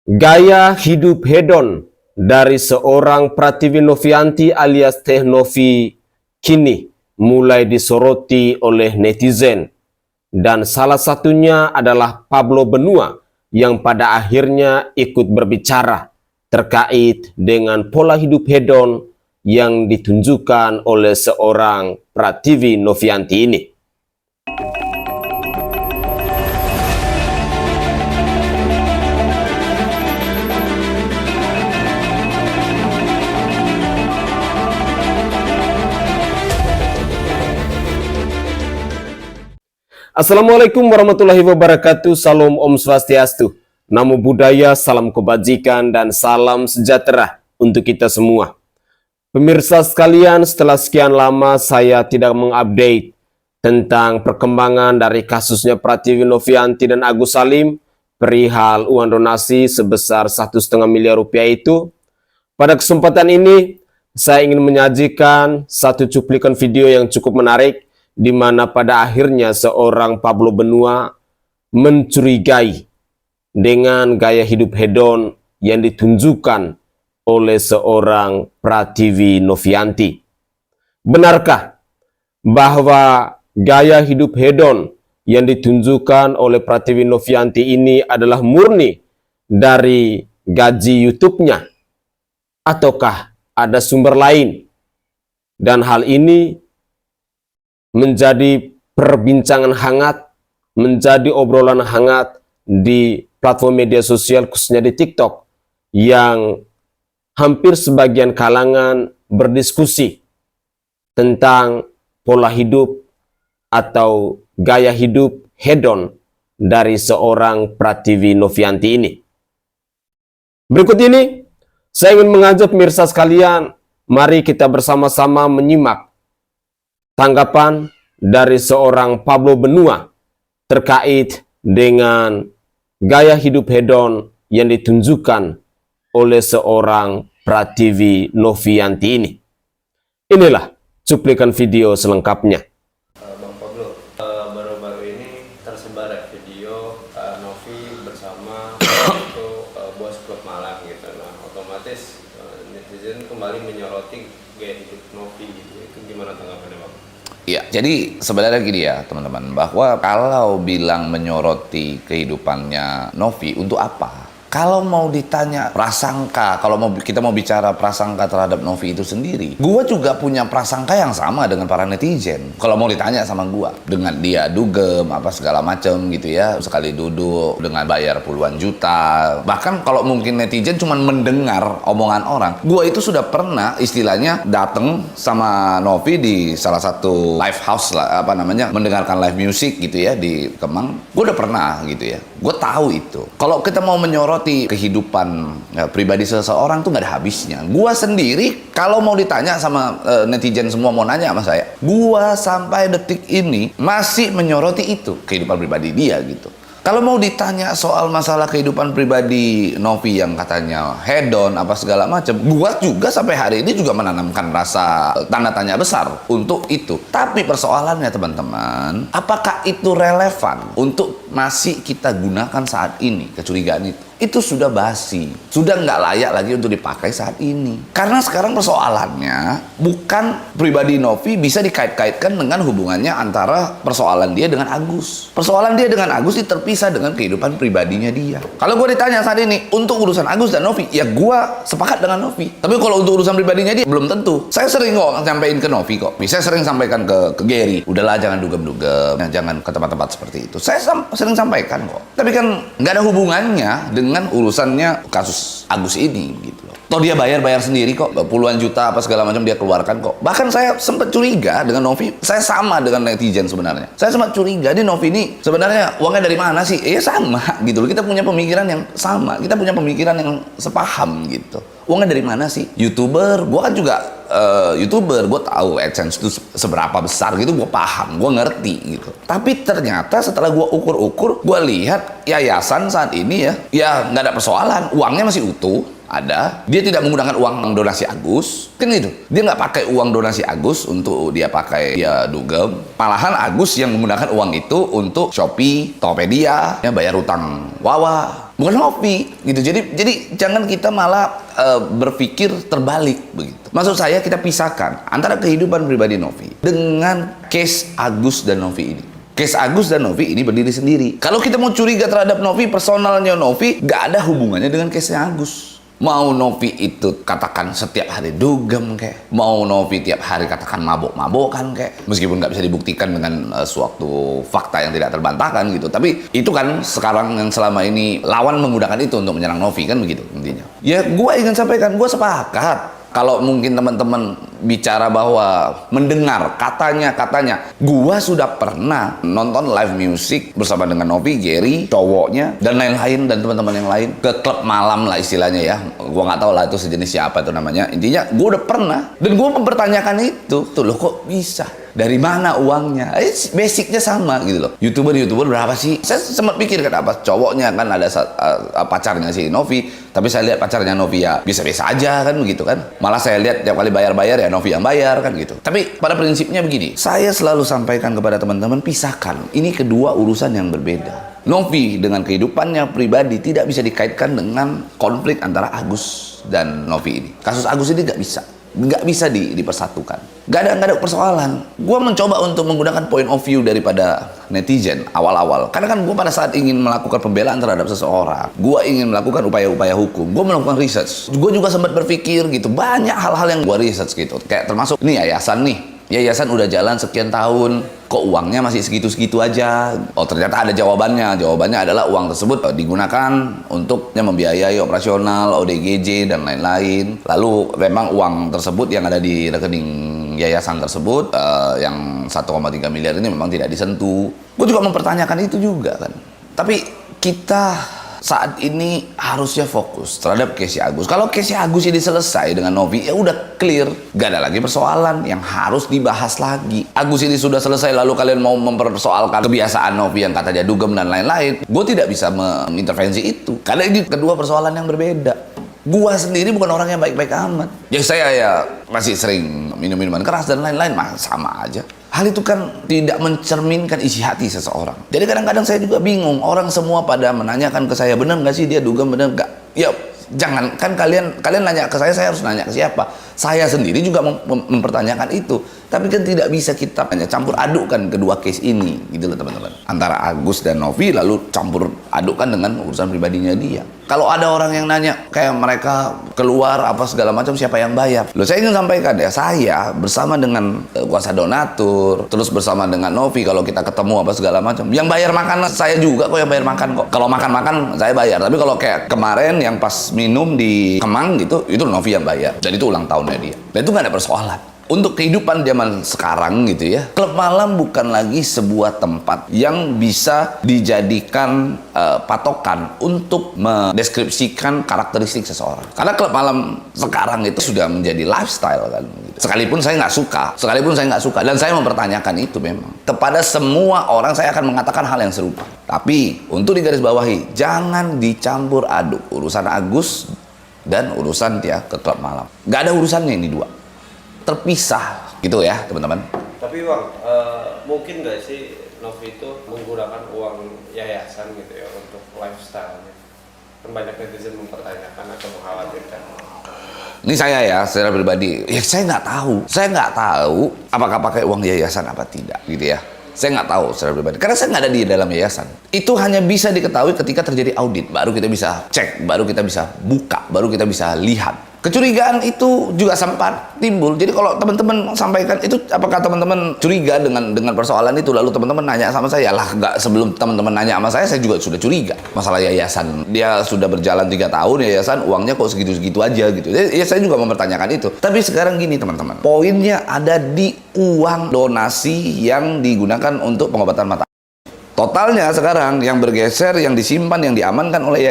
Gaya hidup hedon dari seorang Prativi Novianti alias Teh Novi kini mulai disoroti oleh netizen. Dan salah satunya adalah Pablo Benua yang pada akhirnya ikut berbicara terkait dengan pola hidup hedon yang ditunjukkan oleh seorang Prativi Novianti ini. Assalamualaikum warahmatullahi wabarakatuh. Salam Om Swastiastu. Namo Buddhaya, salam kebajikan, dan salam sejahtera untuk kita semua. Pemirsa sekalian, setelah sekian lama saya tidak mengupdate tentang perkembangan dari kasusnya Prativi Novianti dan Agus Salim perihal uang donasi sebesar 1,5 miliar rupiah itu. Pada kesempatan ini, saya ingin menyajikan satu cuplikan video yang cukup menarik di mana pada akhirnya seorang Pablo Benua mencurigai dengan gaya hidup hedon yang ditunjukkan oleh seorang Prativi Novianti. Benarkah bahwa gaya hidup hedon yang ditunjukkan oleh Prativi Novianti ini adalah murni dari gaji YouTube-nya? Ataukah ada sumber lain? Dan hal ini menjadi perbincangan hangat, menjadi obrolan hangat di platform media sosial khususnya di TikTok, yang hampir sebagian kalangan berdiskusi tentang pola hidup atau gaya hidup hedon dari seorang Prativi Novianti ini. Berikut ini saya ingin mengajak pemirsa sekalian, mari kita bersama-sama menyimak tanggapan dari seorang Pablo Benua terkait dengan gaya hidup hedon yang ditunjukkan oleh seorang Prativi Novianti ini. Inilah cuplikan video selengkapnya. Bang Pablo, baru-baru ini tersebar video Novi bersama itu bos klub Malang gitu. Nah, otomatis netizen kembali menyoroti gaya hidup Novi gitu. Itu gimana tanggapannya, Bang? Ya, jadi sebenarnya gini ya teman-teman, bahwa kalau bilang menyoroti kehidupannya Novi untuk apa? Kalau mau ditanya prasangka, kalau kita mau bicara prasangka terhadap Novi itu sendiri, gua juga punya prasangka yang sama dengan para netizen. Kalau mau ditanya sama gua, dengan dia dugem apa segala macem gitu ya, sekali duduk dengan bayar puluhan juta. Bahkan kalau mungkin netizen cuma mendengar omongan orang, gua itu sudah pernah istilahnya datang sama Novi di salah satu live house lah, apa namanya, mendengarkan live music gitu ya di Kemang. Gua udah pernah gitu ya. Gua tahu itu. Kalau kita mau menyoroti kehidupan pribadi seseorang tuh nggak ada habisnya. Gua sendiri kalau mau ditanya sama netizen semua mau nanya sama saya, gua sampai detik ini masih menyoroti itu kehidupan pribadi dia gitu. Kalau mau ditanya soal masalah kehidupan pribadi Novi yang katanya hedon apa segala macam, gua juga sampai hari ini juga menanamkan rasa tanda tanya besar untuk itu. Tapi persoalannya teman-teman, apakah itu relevan untuk masih kita gunakan saat ini kecurigaan itu? Itu sudah basi, sudah nggak layak lagi untuk dipakai saat ini. Karena sekarang persoalannya bukan pribadi Novi bisa dikait-kaitkan dengan hubungannya antara persoalan dia dengan Agus. Persoalan dia dengan Agus itu terpisah dengan kehidupan pribadinya dia. Kalau gue ditanya saat ini untuk urusan Agus dan Novi, ya gue sepakat dengan Novi. Tapi kalau untuk urusan pribadinya dia belum tentu. Saya sering kok sampaikan ke Novi kok. Saya sering sampaikan ke Gary, udahlah jangan dugem-dugem, jangan ke tempat-tempat seperti itu. Saya sering sampaikan kok. Tapi kan nggak ada hubungannya dengan urusannya kasus Agus ini gitu loh. Toh dia bayar sendiri kok, puluhan juta apa segala macam dia keluarkan kok. Bahkan saya sempat curiga dengan Novi, saya sama dengan netizen sebenarnya. Saya sempat curiga di Novi ini sebenarnya uangnya dari mana sih? Ya sama gitu loh. Kita punya pemikiran yang sama, kita punya pemikiran yang sepaham gitu. Uangnya dari mana sih? YouTuber, gua kan juga YouTuber, gue tahu AdSense itu seberapa besar gitu, gue paham, gue ngerti gitu. Tapi ternyata setelah gue ukur-ukur, gue lihat yayasan saat ini ya nggak ada persoalan, uangnya masih utuh. ada. Dia tidak menggunakan uang donasi Agus, kan gitu. Dia nggak pakai uang donasi Agus untuk dia pakai dia dugem. Malahan Agus yang menggunakan uang itu untuk Shopee, Tokopedia, ya bayar utang Wawa. Bukan Novi gitu. Jadi jangan kita malah berpikir terbalik begitu. Maksud saya kita pisahkan antara kehidupan pribadi Novi dengan case Agus dan Novi ini. Case Agus dan Novi ini berdiri sendiri. Kalau kita mau curiga terhadap Novi, personalnya Novi gak ada hubungannya dengan case-nya Agus. Mau Novi itu katakan setiap hari dugem kayak, mau Novi tiap hari katakan mabok-mabokan kayak, meskipun nggak bisa dibuktikan dengan suatu fakta yang tidak terbantahkan gitu. Tapi itu kan sekarang yang selama ini lawan menggunakan itu untuk menyerang Novi kan begitu intinya. Ya gue ingin sampaikan, gue sepakat. Kalau mungkin teman-teman bicara bahwa mendengar katanya, gua sudah pernah nonton live music bersama dengan Novi, Gary, cowoknya, dan lain-lain, dan teman-teman yang lain ke klub malam lah istilahnya ya. Gua nggak tahu lah itu sejenis siapa itu namanya. Intinya gua udah pernah, dan gua mempertanyakan itu. Tuh loh kok bisa? Dari mana uangnya? Basicnya sama gitu loh. YouTuber berapa sih? Saya sempat pikir kan apa cowoknya kan ada pacarnya si Novi, tapi saya lihat pacarnya Novi ya biasa-biasa aja kan begitu kan. Malah saya lihat tiap kali bayar ya Novi yang bayar kan gitu. Tapi pada prinsipnya begini, saya selalu sampaikan kepada teman-teman, pisahkan. Ini kedua urusan yang berbeda. Novi dengan kehidupannya pribadi tidak bisa dikaitkan dengan konflik antara Agus dan Novi ini. Kasus Agus ini nggak bisa dipersatukan. Nggak ada persoalan. Gue mencoba untuk menggunakan point of view daripada netizen awal-awal. Karena kan gue pada saat ingin melakukan pembelaan terhadap seseorang, gue ingin melakukan upaya-upaya hukum, gue melakukan research. Gue juga sempat berpikir gitu, banyak hal-hal yang gue research gitu. Kayak termasuk ini yayasan nih. Yayasan udah jalan sekian tahun, kok uangnya masih segitu-segitu aja? Oh ternyata ada jawabannya. Jawabannya adalah uang tersebut digunakan untuk membiayai operasional, ODGJ, dan lain-lain. Lalu memang uang tersebut yang ada di rekening yayasan tersebut, yang 1,3 miliar ini memang tidak disentuh. Gue juga mempertanyakan itu juga kan. Tapi kita saat ini harusnya fokus terhadap case Agus. Kalau case Agus ini selesai dengan Novi, ya udah clear, gak ada lagi persoalan yang harus dibahas lagi. Agus ini sudah selesai, lalu kalian mau mempersoalkan kebiasaan Novi yang kata dia dugem dan lain-lain, gue tidak bisa mengintervensi itu karena ini kedua persoalan yang berbeda. Gua sendiri bukan orang yang baik-baik amat. Ya saya ya masih sering minum minuman keras dan lain-lain, mah sama aja. Hal itu kan tidak mencerminkan isi hati seseorang. Jadi kadang-kadang saya juga bingung. Orang semua pada menanyakan ke saya, benar nggak sih dia dugem, benar nggak? Ya jangan, kan kalian nanya ke saya harus nanya ke siapa? Saya sendiri juga mempertanyakan itu. Tapi kan tidak bisa kita hanya campur adukkan kedua case ini, gitu loh teman-teman. Antara Agus dan Novi lalu campur adukkan dengan urusan pribadinya dia. Kalau ada orang yang nanya kayak mereka keluar apa segala macam, siapa yang bayar? Loh saya ingin sampaikan ya, saya bersama dengan kuasa donatur, terus bersama dengan Novi kalau kita ketemu apa segala macam, yang bayar makan saya juga kok, yang bayar makan kok. Kalau makan saya bayar, tapi kalau kayak kemarin yang pas minum di Kemang gitu, itu Novi yang bayar. Dan itu ulang tahunnya dia. Dan itu nggak ada persoalan. Untuk kehidupan zaman sekarang gitu ya, klub malam bukan lagi sebuah tempat yang bisa dijadikan patokan untuk mendeskripsikan karakteristik seseorang. Karena klub malam sekarang itu sudah menjadi lifestyle kan. Sekalipun saya nggak suka, dan saya mempertanyakan itu memang. Kepada semua orang saya akan mengatakan hal yang serupa. Tapi untuk digarisbawahi, jangan dicampur aduk urusan Agus dan urusan dia ke klub malam. Nggak ada urusannya ini dua. Terpisah gitu ya teman-teman. Tapi Bang, mungkin nggak sih Novi itu menggunakan uang yayasan gitu ya untuk lifestyle-nya? Kan banyak netizen mempertanyakan atau mengkhawatirkan. Ini saya ya secara pribadi, ya saya nggak tahu apakah pakai uang yayasan apa tidak gitu ya. Saya nggak tahu secara pribadi, karena saya nggak ada di dalam yayasan. Itu hanya bisa diketahui ketika terjadi audit, baru kita bisa cek, baru kita bisa buka, baru kita bisa lihat. Kecurigaan itu juga sempat timbul. Jadi kalau teman-teman sampaikan itu, apakah teman-teman curiga dengan persoalan itu, lalu teman-teman nanya sama saya, lah nggak, sebelum teman-teman nanya sama saya juga sudah curiga masalah yayasan. Dia sudah berjalan 3 tahun yayasan, uangnya kok segitu-segitu aja gitu. Jadi ya saya juga mempertanyakan itu. Tapi sekarang gini teman-teman, poinnya ada di uang donasi yang digunakan untuk pengobatan mata. Totalnya sekarang yang bergeser, yang disimpan, yang diamankan oleh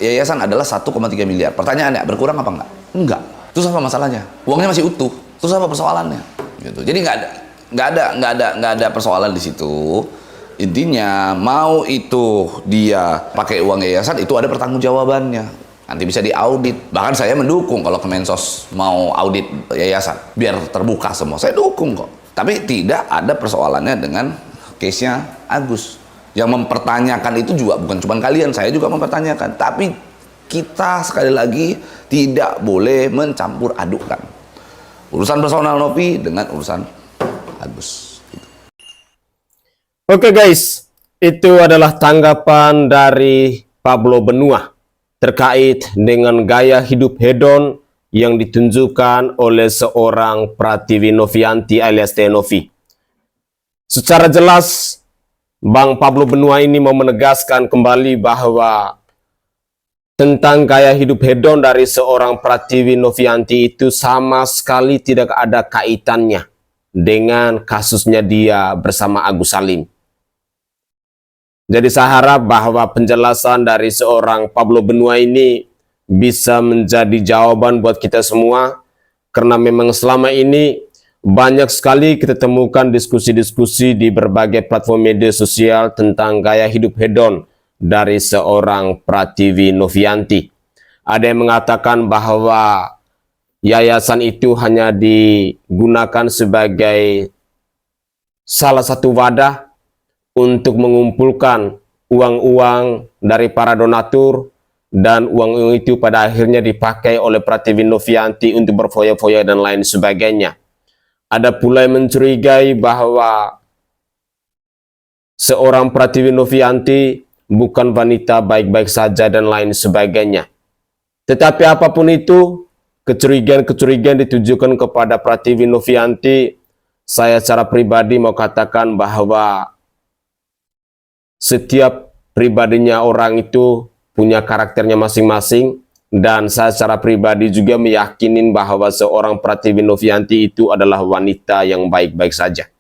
yayasan adalah 1,3 miliar. Pertanyaannya, berkurang apa enggak? Enggak. Terus apa masalahnya? Uangnya masih utuh. Terus apa persoalannya? Gitu. Jadi nggak ada persoalan di situ. Intinya mau itu dia pakai uang yayasan, itu ada pertanggungjawabannya. Nanti bisa diaudit. Bahkan saya mendukung kalau Kemensos mau audit yayasan, biar terbuka semua. Saya dukung kok. Tapi tidak ada persoalannya dengan case-nya Agus. Yang mempertanyakan itu juga bukan cuma kalian, saya juga mempertanyakan. Tapi kita sekali lagi tidak boleh mencampur adukkan urusan personal Novi dengan urusan Agus. Oke guys, itu adalah tanggapan dari Pablo Benua terkait dengan gaya hidup hedon yang ditunjukkan oleh seorang Pratiwi Novianti alias Teh Novi. Secara jelas, Bang Pablo Benua ini mau menegaskan kembali bahwa tentang gaya hidup hedon dari seorang Pratiwi Novianti itu sama sekali tidak ada kaitannya dengan kasusnya dia bersama Agus Salim. Jadi saya harap bahwa penjelasan dari seorang Pablo Benua ini bisa menjadi jawaban buat kita semua, karena memang selama ini banyak sekali kita temukan diskusi-diskusi di berbagai platform media sosial tentang gaya hidup hedon dari seorang Pratiwi Novianti. Ada yang mengatakan bahwa yayasan itu hanya digunakan sebagai salah satu wadah untuk mengumpulkan uang-uang dari para donatur, dan uang itu pada akhirnya dipakai oleh Pratiwi Novianti untuk berfoya-foya dan lain sebagainya. Ada pula yang mencurigai bahwa seorang Pratiwi Novianti bukan wanita baik-baik saja dan lain sebagainya. Tetapi apapun itu, kecurigaan-kecurigaan ditujukan kepada Pratiwi Novianti, saya secara pribadi mau katakan bahwa setiap pribadinya orang itu punya karakternya masing-masing, dan saya secara pribadi juga meyakinin bahwa seorang Pratiwi Novianti itu adalah wanita yang baik-baik saja.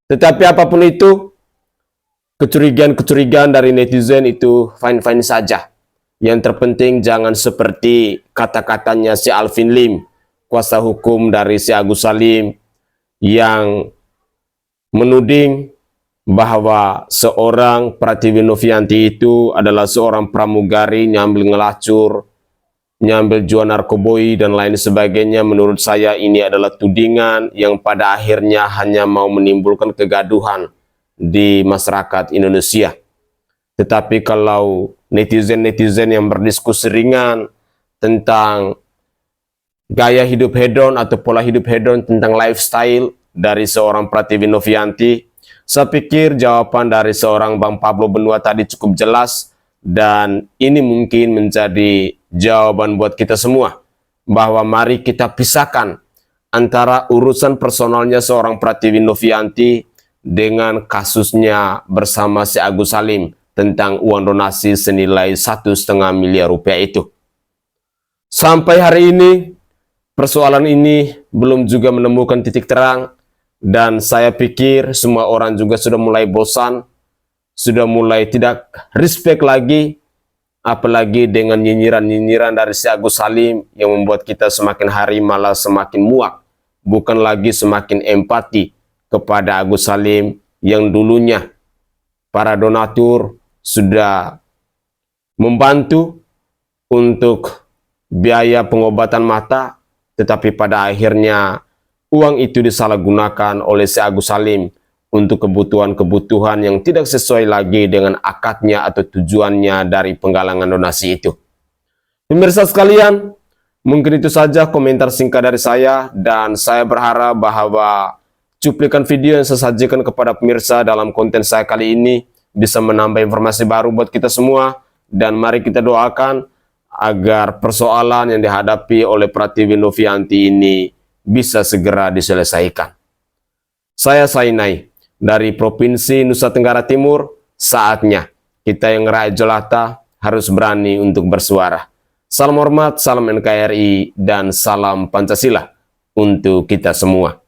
Tetapi apapun itu, kecurigaan-kecurigaan dari netizen itu fine-fine saja. Yang terpenting jangan seperti kata-katanya si Alvin Lim, kuasa hukum dari si Agus Salim, yang menuding bahwa seorang Pratiwi Novianti itu adalah seorang pramugari, nyambil ngelacur, nyambil jual narkoboi dan lain sebagainya. Menurut saya ini adalah tudingan yang pada akhirnya hanya mau menimbulkan kegaduhan di masyarakat Indonesia. Tetapi kalau netizen-netizen yang berdiskusi ringan tentang gaya hidup hedon atau pola hidup hedon, tentang lifestyle dari seorang Pratiwi Novianti, saya pikir jawaban dari seorang Bang Pablo Benua tadi cukup jelas, dan ini mungkin menjadi jawaban buat kita semua, bahwa mari kita pisahkan antara urusan personalnya seorang Pratiwi Novianti dengan kasusnya bersama si Agus Salim tentang uang donasi senilai 1,5 miliar rupiah itu. Sampai hari ini, persoalan ini belum juga menemukan titik terang, dan saya pikir semua orang juga sudah mulai bosan, sudah mulai tidak respect lagi, apalagi dengan nyinyiran-nyinyiran dari si Agus Salim yang membuat kita semakin hari malah semakin muak, bukan lagi semakin empati kepada Agus Salim yang dulunya para donatur sudah membantu untuk biaya pengobatan mata, tetapi pada akhirnya uang itu disalahgunakan oleh si Agus Salim untuk kebutuhan-kebutuhan yang tidak sesuai lagi dengan akadnya atau tujuannya dari penggalangan donasi itu. Pemirsa sekalian, mungkin itu saja komentar singkat dari saya, dan saya berharap bahwa cuplikan video yang saya sajikan kepada pemirsa dalam konten saya kali ini bisa menambah informasi baru buat kita semua, dan mari kita doakan agar persoalan yang dihadapi oleh Pratiwi Novianti ini bisa segera diselesaikan. Saya Sainai dari Provinsi Nusa Tenggara Timur. Saatnya kita yang rakyat jelata harus berani untuk bersuara. Salam hormat, salam NKRI, dan salam Pancasila untuk kita semua.